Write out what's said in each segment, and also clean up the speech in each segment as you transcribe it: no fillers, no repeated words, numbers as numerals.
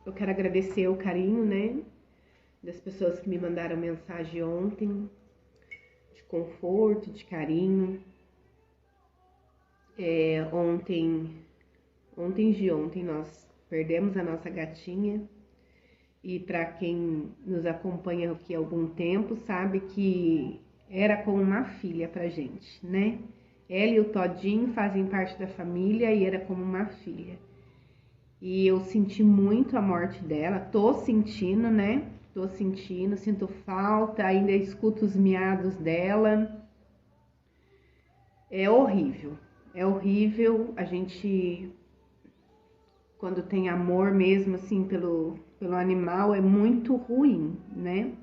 Eu quero agradecer o carinho, né, das pessoas que me mandaram mensagem ontem, de conforto, de carinho. Ontem nós perdemos a nossa gatinha. E para quem nos acompanha aqui há algum tempo, sabe que era como uma filha pra gente, né? Ela e o Todinho fazem parte da família e era como uma filha. E eu senti muito a morte dela, tô sentindo, né? Sinto falta, ainda escuto os miados dela. É horrível. A gente, quando tem amor mesmo, assim, pelo animal, é muito ruim, né?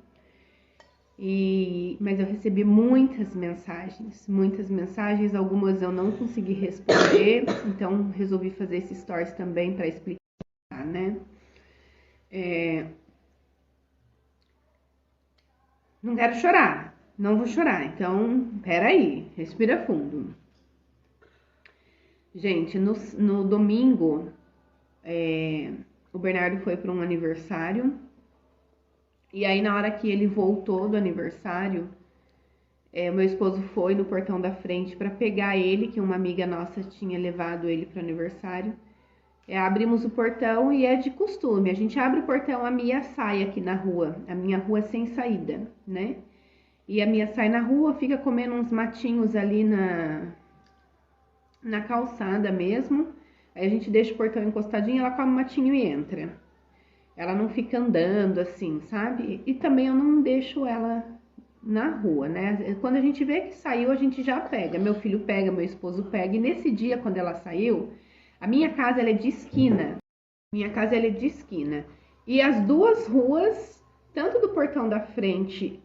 Mas eu recebi muitas mensagens, algumas eu não consegui responder, então resolvi fazer esses stories também para explicar, né? Não quero chorar, não vou chorar, então peraí, respira fundo. Gente, no domingo, o Bernardo foi para um aniversário. E aí, na hora que ele voltou do aniversário, meu esposo foi no portão da frente para pegar ele, que uma amiga nossa tinha levado ele para o aniversário. Abrimos o portão e é de costume, a gente abre o portão, a Mia sai aqui na rua, a minha rua é sem saída, né? E a Mia sai na rua, fica comendo uns matinhos ali na calçada mesmo. Aí a gente deixa o portão encostadinho, ela come o matinho e entra. Ela não fica andando assim, sabe? E também eu não deixo ela na rua, né? Quando a gente vê que saiu, a gente já pega. Meu filho pega, meu esposo pega. E nesse dia, quando ela saiu, a minha casa ela é de esquina. E as duas ruas, tanto do portão da frente,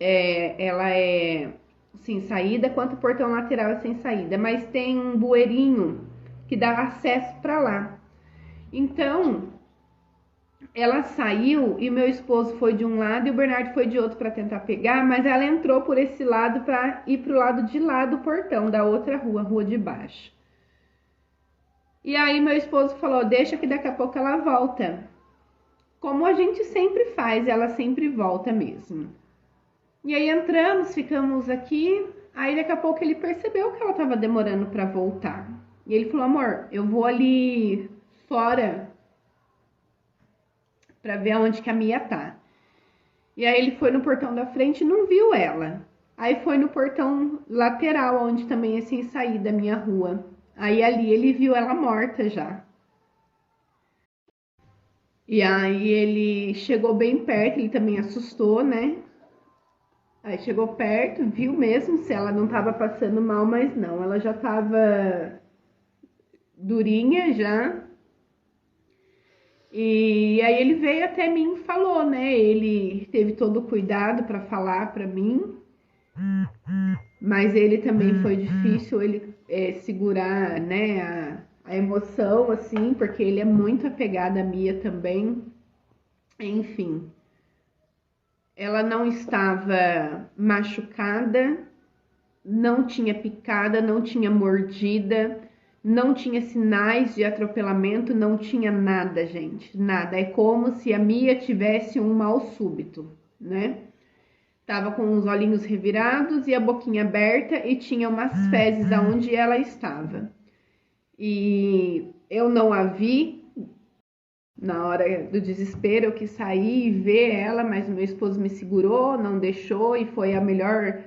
ela é sem saída, quanto o portão lateral é sem saída. Mas tem um bueirinho que dá acesso para lá. Então, ela saiu e meu esposo foi de um lado e o Bernardo foi de outro para tentar pegar, mas ela entrou por esse lado para ir pro lado de lá do portão da outra rua, rua de baixo. E aí meu esposo falou, deixa que daqui a pouco ela volta. Como a gente sempre faz, ela sempre volta mesmo. E aí entramos, ficamos aqui, aí daqui a pouco ele percebeu que ela estava demorando para voltar. E ele falou, amor, eu vou ali fora para ver onde que a Mia tá. E aí ele foi no portão da frente e não viu ela. Aí foi no portão lateral, onde também é sem saída da minha rua. Aí ali ele viu ela morta já. E aí ele chegou bem perto, ele também assustou, né? Aí chegou perto, viu mesmo se ela não tava passando mal, mas não, ela já tava durinha já. E aí ele veio até mim e falou, né? Ele teve todo o cuidado para falar para mim, mas ele também foi difícil ele segurar, né, a emoção, assim, porque ele é muito apegado à Mia também. Enfim, ela não estava machucada, não tinha picada, não tinha mordida, não tinha sinais de atropelamento, não tinha nada, gente, nada. É como se a Mia tivesse um mal súbito, né? Tava com os olhinhos revirados e a boquinha aberta e tinha umas fezes aonde ela estava. E eu não a vi na hora do desespero, eu quis sair e ver ela, mas meu esposo me segurou, não deixou e foi a melhor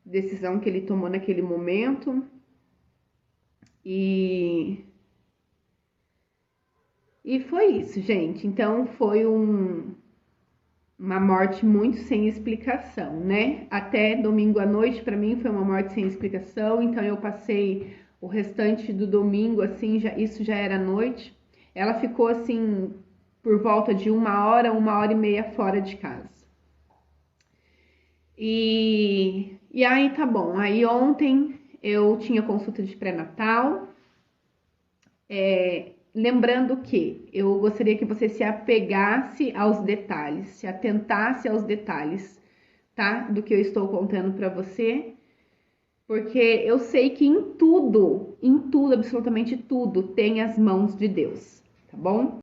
decisão que ele tomou naquele momento. E foi isso, gente. Então foi uma morte muito sem explicação, né? Até domingo à noite, para mim, foi uma morte sem explicação. Então eu passei o restante do domingo, assim, isso já era noite. Ela ficou assim por volta de 1 hora e meia fora de casa. E aí tá bom. Aí ontem eu tinha consulta de pré-natal. Lembrando que eu gostaria que você se apegasse aos detalhes, se atentasse aos detalhes, tá? Do que eu estou contando para você, porque eu sei que em tudo, absolutamente tudo, tem as mãos de Deus, tá bom?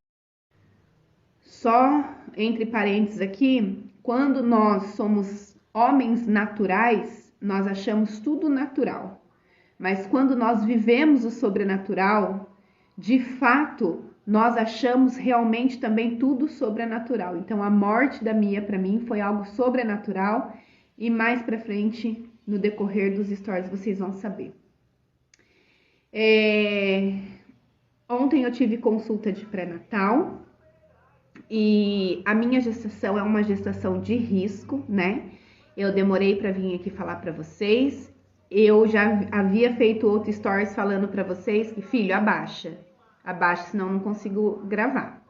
Só entre parênteses aqui, quando nós somos homens naturais, nós achamos tudo natural. Mas quando nós vivemos o sobrenatural, de fato, nós achamos realmente também tudo sobrenatural. Então, a morte da Mia para mim foi algo sobrenatural e mais para frente, no decorrer dos stories, vocês vão saber. Ontem eu tive consulta de pré-natal e a minha gestação é uma gestação de risco, né? Eu demorei para vir aqui falar para vocês. Eu já havia feito outro stories falando para vocês que, filho, abaixa, senão eu não consigo gravar.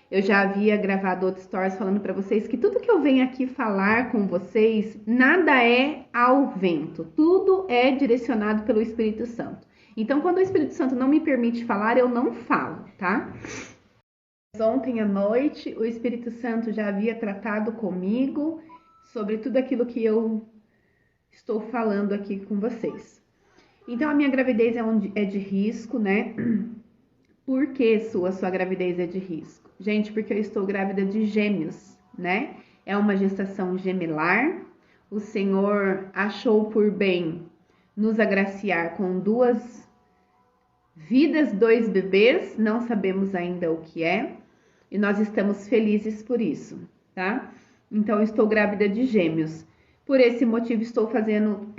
Eu já havia gravado outro stories falando para vocês que tudo que eu venho aqui falar com vocês, nada é ao vento, tudo é direcionado pelo Espírito Santo. Então, quando o Espírito Santo não me permite falar, eu não falo, tá? Ontem à noite, o Espírito Santo já havia tratado comigo sobre tudo aquilo que eu estou falando aqui com vocês. Então, a minha gravidez é de risco, né? Por que sua gravidez é de risco? Gente, porque eu estou grávida de gêmeos, né? É uma gestação gemelar. O Senhor achou por bem nos agraciar com 2 vidas, 2 bebês. Não sabemos ainda o que é. E nós estamos felizes por isso, tá? Então, eu estou grávida de gêmeos. Por esse motivo, estou fazendo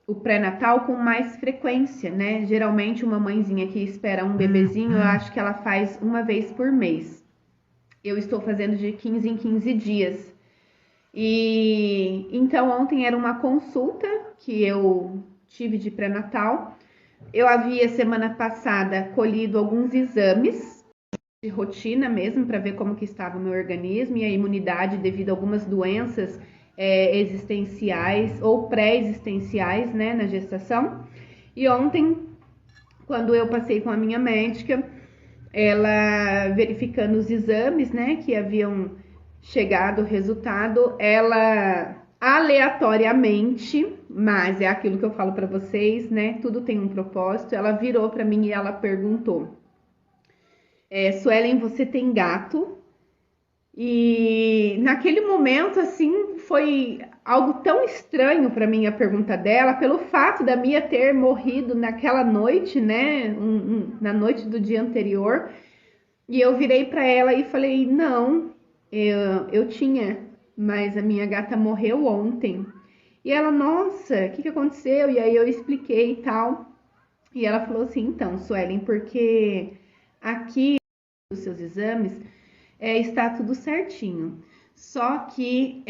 o pré-natal com mais frequência, né? Geralmente, uma mãezinha que espera um bebezinho, eu acho que ela faz uma vez por mês. Eu estou fazendo de 15 em 15 dias. E então, ontem era uma consulta que eu tive de pré-natal. Eu havia, semana passada, colhido alguns exames de rotina mesmo, para ver como que estava o meu organismo e a imunidade devido a algumas doenças existenciais ou pré-existenciais, né, na gestação. E ontem, quando eu passei com a minha médica, ela verificando os exames, né, que haviam chegado o resultado, ela aleatoriamente, mas é aquilo que eu falo para vocês, né, tudo tem um propósito, ela virou para mim e ela perguntou: Suelen, você tem gato? E naquele momento, assim, foi algo tão estranho para mim a pergunta dela, pelo fato da Mia ter morrido naquela noite, né, na noite do dia anterior. E eu virei para ela e falei: não, eu tinha, mas a minha gata morreu ontem. E ela: nossa, o que aconteceu? E aí eu expliquei e tal. E ela falou assim: então, Suelen, porque aqui os seus exames está tudo certinho. Só que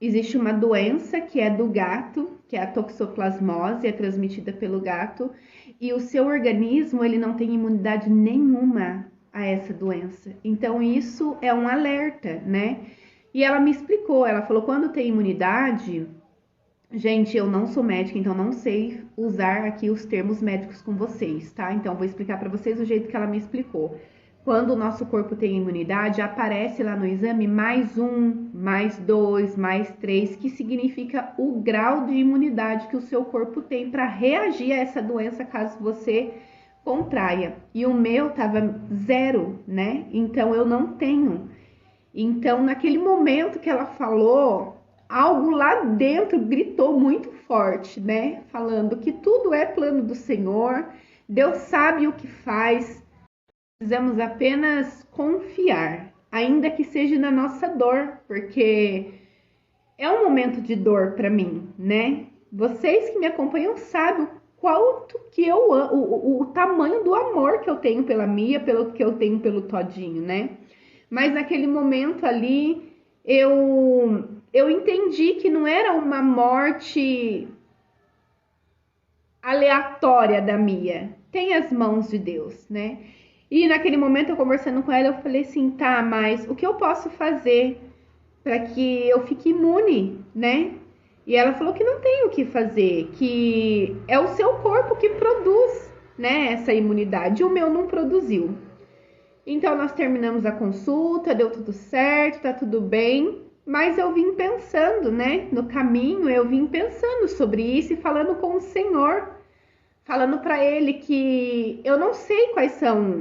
existe uma doença que é do gato, que é a toxoplasmose, é transmitida pelo gato, e o seu organismo ele não tem imunidade nenhuma a essa doença. Então isso é um alerta, né? E ela me explicou, ela falou: quando tem imunidade, gente, eu não sou médica, então não sei usar aqui os termos médicos com vocês, tá? Então vou explicar para vocês do jeito que ela me explicou. Quando o nosso corpo tem imunidade, aparece lá no exame mais 1, mais 2, mais 3, que significa o grau de imunidade que o seu corpo tem para reagir a essa doença caso você contraia. E o meu tava 0, né? Então eu não tenho. Então, naquele momento que ela falou, algo lá dentro gritou muito forte, né? Falando que tudo é plano do Senhor, Deus sabe o que faz. Precisamos apenas confiar, ainda que seja na nossa dor, porque é um momento de dor para mim, né? Vocês que me acompanham sabem o quanto que eu amo, o tamanho do amor que eu tenho pela Mia, pelo que eu tenho pelo Todinho, né? Mas naquele momento ali, eu entendi que não era uma morte aleatória da Mia. Tem as mãos de Deus, né? E naquele momento, eu conversando com ela, eu falei assim: tá, mas o que eu posso fazer para que eu fique imune, né? E ela falou que não tem o que fazer, que é o seu corpo que produz, né, essa imunidade. O meu não produziu. Então, nós terminamos a consulta, deu tudo certo, tá tudo bem. Mas eu vim pensando, né, no caminho, eu vim pensando sobre isso e falando com o Senhor, falando para ele que eu não sei quais são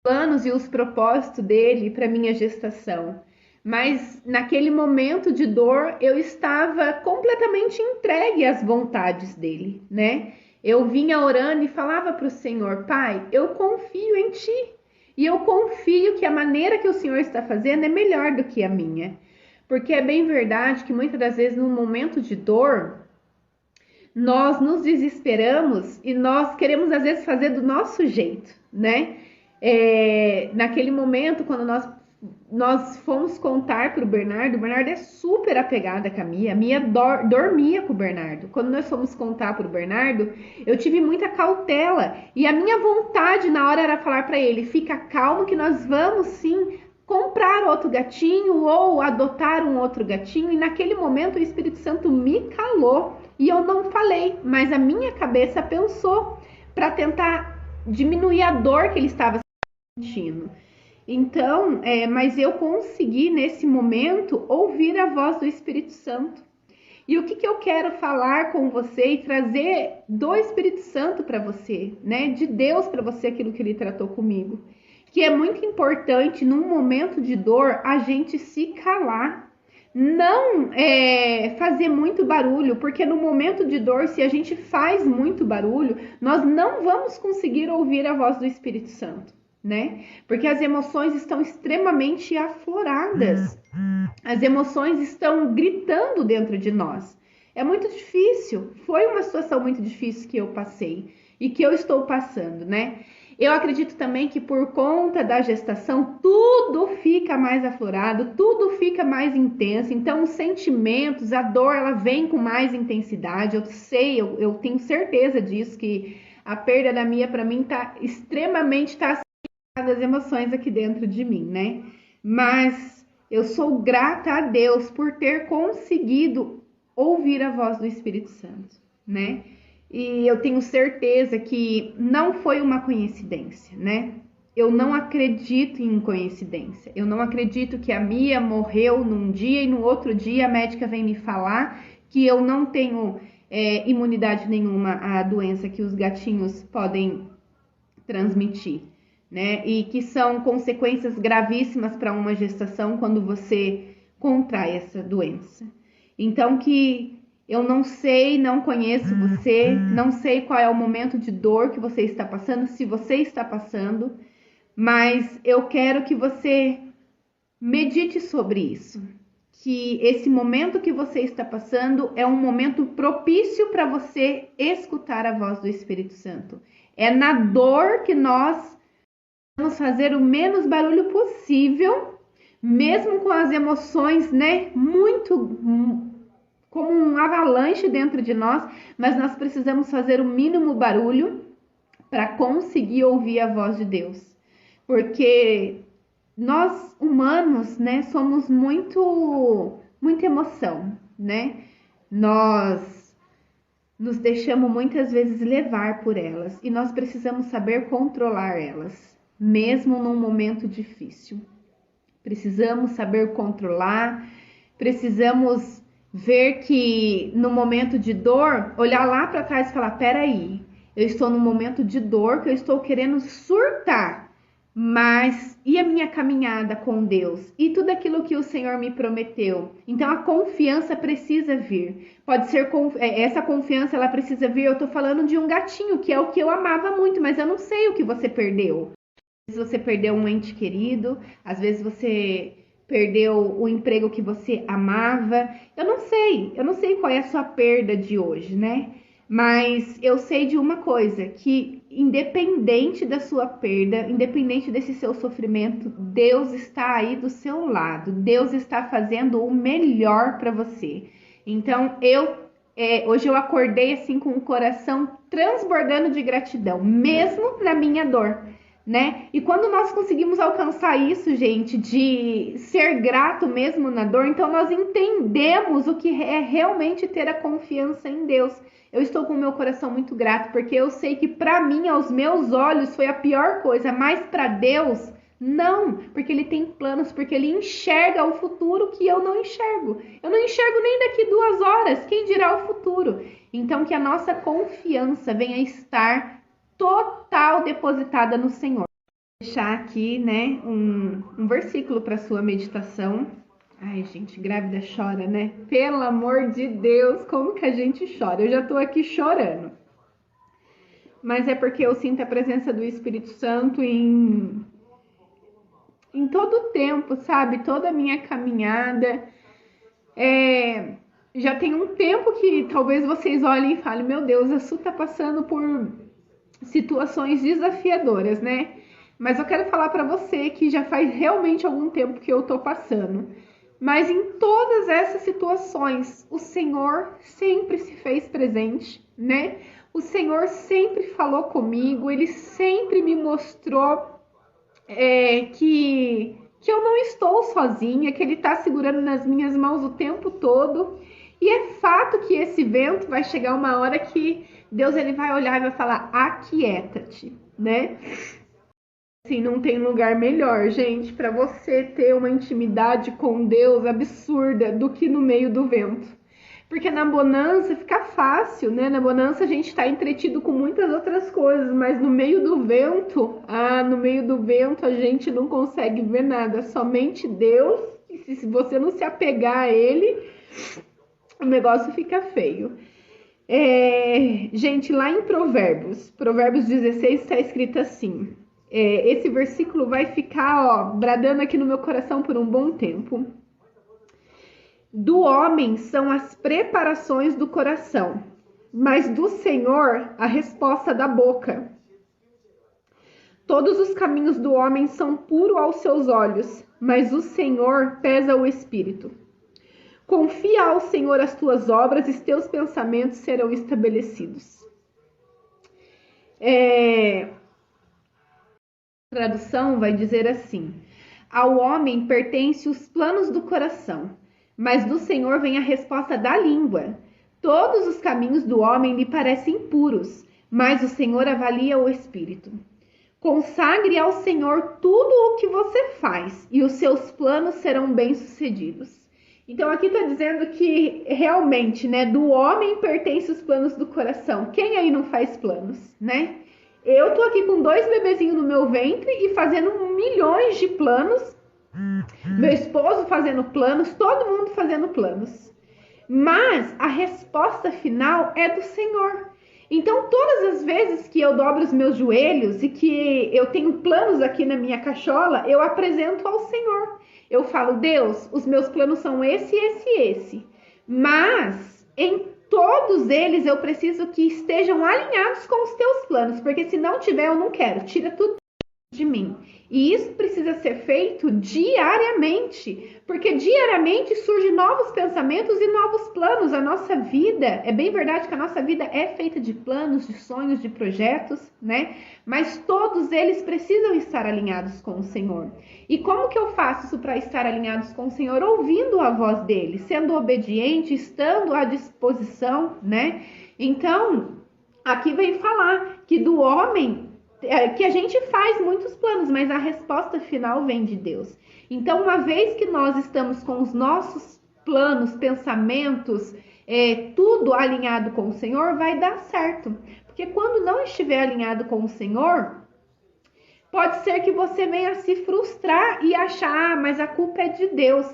planos e os propósitos dele para minha gestação. Mas naquele momento de dor, eu estava completamente entregue às vontades dele, né? Eu vinha orando e falava para o Senhor: Pai, eu confio em Ti. E eu confio que a maneira que o Senhor está fazendo é melhor do que a minha. Porque é bem verdade que muitas das vezes, num momento de dor, nós nos desesperamos e nós queremos às vezes fazer do nosso jeito, né? Naquele momento, quando nós fomos contar para o Bernardo é super apegada com a Mia dormia com o Bernardo. Quando nós fomos contar para o Bernardo, eu tive muita cautela e a minha vontade na hora era falar para ele: fica calmo que nós vamos sim comprar outro gatinho ou adotar um outro gatinho. E naquele momento o Espírito Santo me calou e eu não falei, mas a minha cabeça pensou para tentar diminuir a dor que ele estava sentindo. Então, mas eu consegui nesse momento ouvir a voz do Espírito Santo. E o que eu quero falar com você e trazer do Espírito Santo para você, né? De Deus para você, aquilo que ele tratou comigo. Que é muito importante, num momento de dor, a gente se calar. Não fazer muito barulho, porque no momento de dor, se a gente faz muito barulho, nós não vamos conseguir ouvir a voz do Espírito Santo, né? Porque as emoções estão extremamente afloradas. As emoções estão gritando dentro de nós. É muito difícil. Foi uma situação muito difícil que eu passei e que eu estou passando, né? Eu acredito também que por conta da gestação, tudo fica mais aflorado, tudo fica mais intenso. Então, os sentimentos, a dor, ela vem com mais intensidade. Eu sei, eu tenho certeza disso, que a perda da Mia, para mim, tá extremamente das emoções aqui dentro de mim, né? Mas eu sou grata a Deus por ter conseguido ouvir a voz do Espírito Santo, né? E eu tenho certeza que não foi uma coincidência, né? Eu não acredito em coincidência. Eu não acredito que a Mia morreu num dia e no outro dia a médica vem me falar que eu não tenho imunidade nenhuma à doença que os gatinhos podem transmitir, né? E que são consequências gravíssimas para uma gestação quando você contrai essa doença. Então, que eu não sei, não conheço você, não sei qual é o momento de dor que você está passando, se você está passando, mas eu quero que você medite sobre isso. Que esse momento que você está passando é um momento propício para você escutar a voz do Espírito Santo. É na dor que nós vamos fazer o menos barulho possível, mesmo com as emoções, né, muito como um avalanche dentro de nós, mas nós precisamos fazer o mínimo barulho para conseguir ouvir a voz de Deus. Porque nós humanos, né, somos muita emoção, né? Nós nos deixamos muitas vezes levar por elas e nós precisamos saber controlar elas, mesmo num momento difícil. Precisamos saber controlar, precisamos ver que no momento de dor, olhar lá para trás e falar: peraí, eu estou num momento de dor que eu estou querendo surtar, mas e a minha caminhada com Deus? E tudo aquilo que o Senhor me prometeu? Então a confiança precisa vir. Pode ser, essa confiança ela precisa vir, eu estou falando de um gatinho, que é o que eu amava muito, mas eu não sei o que você perdeu. Às vezes você perdeu um ente querido, às vezes você perdeu o emprego que você amava. Eu não sei qual é a sua perda de hoje, né? Mas eu sei de uma coisa, que independente da sua perda, independente desse seu sofrimento, Deus está aí do seu lado. Deus está fazendo o melhor para você. Então, hoje eu acordei assim com o coração transbordando de gratidão, mesmo na minha dor, né? E quando nós conseguimos alcançar isso, gente, de ser grato mesmo na dor, então nós entendemos o que é realmente ter a confiança em Deus. Eu estou com o meu coração muito grato, porque eu sei que para mim, aos meus olhos, foi a pior coisa, mas para Deus, não, porque Ele tem planos, porque Ele enxerga o futuro que eu não enxergo. Eu não enxergo nem daqui 2 horas, quem dirá o futuro? Então que a nossa confiança venha estar total depositada no Senhor. Deixar aqui, né, um versículo para sua meditação. Ai, gente, grávida chora, né? Pelo amor de Deus, como que a gente chora? Eu já tô aqui chorando. Mas é porque eu sinto a presença do Espírito Santo em todo o tempo, sabe? Toda a minha caminhada. Já tem um tempo que talvez vocês olhem e falem, meu Deus, a Su tá passando por situações desafiadoras, né? Mas eu quero falar para você que já faz realmente algum tempo que eu tô passando. Mas em todas essas situações, o Senhor sempre se fez presente, né? O Senhor sempre falou comigo, Ele sempre me mostrou que eu não estou sozinha, que Ele está segurando nas minhas mãos o tempo todo. E é fato que esse vento vai chegar uma hora que Deus ele vai olhar e vai falar, aquieta-te, né? Assim, não tem lugar melhor, gente, para você ter uma intimidade com Deus absurda do que no meio do vento. Porque na bonança fica fácil, né? Na bonança a gente está entretido com muitas outras coisas, mas no meio do vento, no meio do vento a gente não consegue ver nada, somente Deus. E se você não se apegar a Ele, o negócio fica feio. Gente, lá em Provérbios 16 está escrito assim. Esse versículo vai ficar, bradando aqui no meu coração por um bom tempo. Do homem são as preparações do coração, mas do Senhor a resposta da boca. Todos os caminhos do homem são puros aos seus olhos, mas o Senhor pesa o espírito. Confia ao Senhor as tuas obras e teus pensamentos serão estabelecidos. A tradução vai dizer assim: ao homem pertencem os planos do coração, mas do Senhor vem a resposta da língua. Todos os caminhos do homem lhe parecem puros, mas o Senhor avalia o espírito. Consagre ao Senhor tudo o que você faz, e os seus planos serão bem-sucedidos. Então aqui está dizendo que realmente, né, do homem pertencem os planos do coração. Quem aí não faz planos, né? Eu tô aqui com 2 bebezinhos no meu ventre e fazendo milhões de planos. Meu esposo fazendo planos, todo mundo fazendo planos. Mas a resposta final é do Senhor. Então, todas as vezes que eu dobro os meus joelhos e que eu tenho planos aqui na minha cachola, eu apresento ao Senhor. Eu falo, Deus, os meus planos são esse, esse e esse. Mas, em todos eles, eu preciso que estejam alinhados com os teus planos. Porque se não tiver, eu não quero. Tira tudo de mim. E isso precisa ser feito diariamente, porque diariamente surgem novos pensamentos e novos planos. A nossa vida, é bem verdade que a nossa vida é feita de planos, de sonhos, de projetos, né? Mas todos eles precisam estar alinhados com o Senhor. E como que eu faço isso para estar alinhados com o Senhor? Ouvindo a voz dele, sendo obediente, estando à disposição, né? Então, aqui vem falar que do homem que a gente faz muitos planos, mas a resposta final vem de Deus. Então, uma vez que nós estamos com os nossos planos, pensamentos, tudo alinhado com o Senhor, vai dar certo. Porque quando não estiver alinhado com o Senhor, pode ser que você venha se frustrar e achar, mas a culpa é de Deus.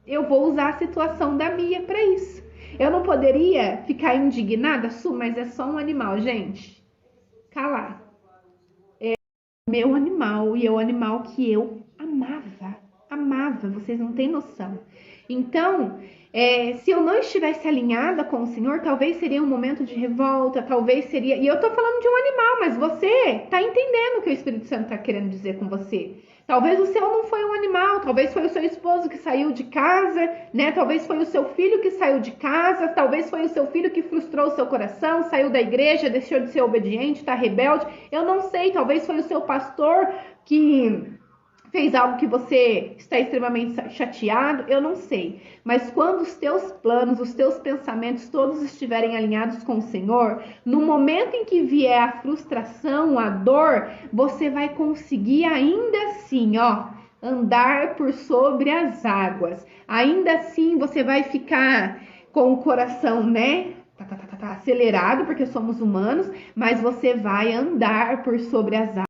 Eu vou usar a situação da Mia para isso. Eu não poderia ficar indignada, Su, mas é só um animal, gente. Calar. Meu animal, e é o animal que eu amava, vocês não têm noção. Então, se eu não estivesse alinhada com o Senhor, talvez seria um momento de revolta, talvez seria... E eu tô falando de um animal, mas você tá entendendo o que o Espírito Santo tá querendo dizer com você. Talvez o seu não foi um animal, talvez foi o seu esposo que saiu de casa, né? Talvez foi o seu filho que saiu de casa, talvez foi o seu filho que frustrou o seu coração, saiu da igreja, deixou de ser obediente, tá rebelde. Eu não sei, talvez foi o seu pastor que fez algo que você está extremamente chateado, eu não sei. Mas quando os teus planos, os teus pensamentos todos estiverem alinhados com o Senhor, no momento em que vier a frustração, a dor, você vai conseguir ainda assim, andar por sobre as águas. Ainda assim, você vai ficar com o coração, né? Acelerado, porque somos humanos, mas você vai andar por sobre as águas.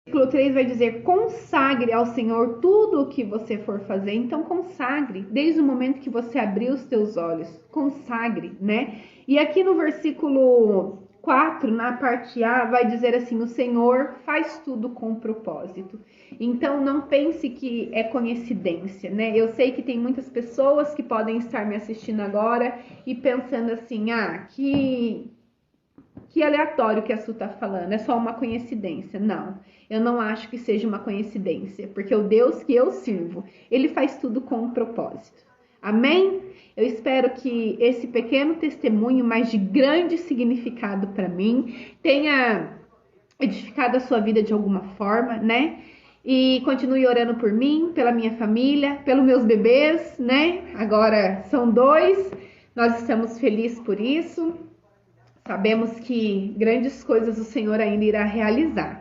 Versículo 3 vai dizer: consagre ao Senhor tudo o que você for fazer. Então consagre, desde o momento que você abrir os teus olhos, consagre, né? E aqui no versículo 4, na parte A, vai dizer assim: o Senhor faz tudo com propósito. Então não pense que é coincidência, né? Eu sei que tem muitas pessoas que podem estar me assistindo agora e pensando assim: que aleatório que a Su tá falando, é só uma coincidência. Não, eu não acho que seja uma coincidência, porque o Deus que eu sirvo, ele faz tudo com um propósito. Amém? Eu espero que esse pequeno testemunho, mas de grande significado para mim, tenha edificado a sua vida de alguma forma, né? E continue orando por mim, pela minha família, pelos meus bebês, né? Agora são 2, nós estamos felizes por isso. Sabemos que grandes coisas o Senhor ainda irá realizar.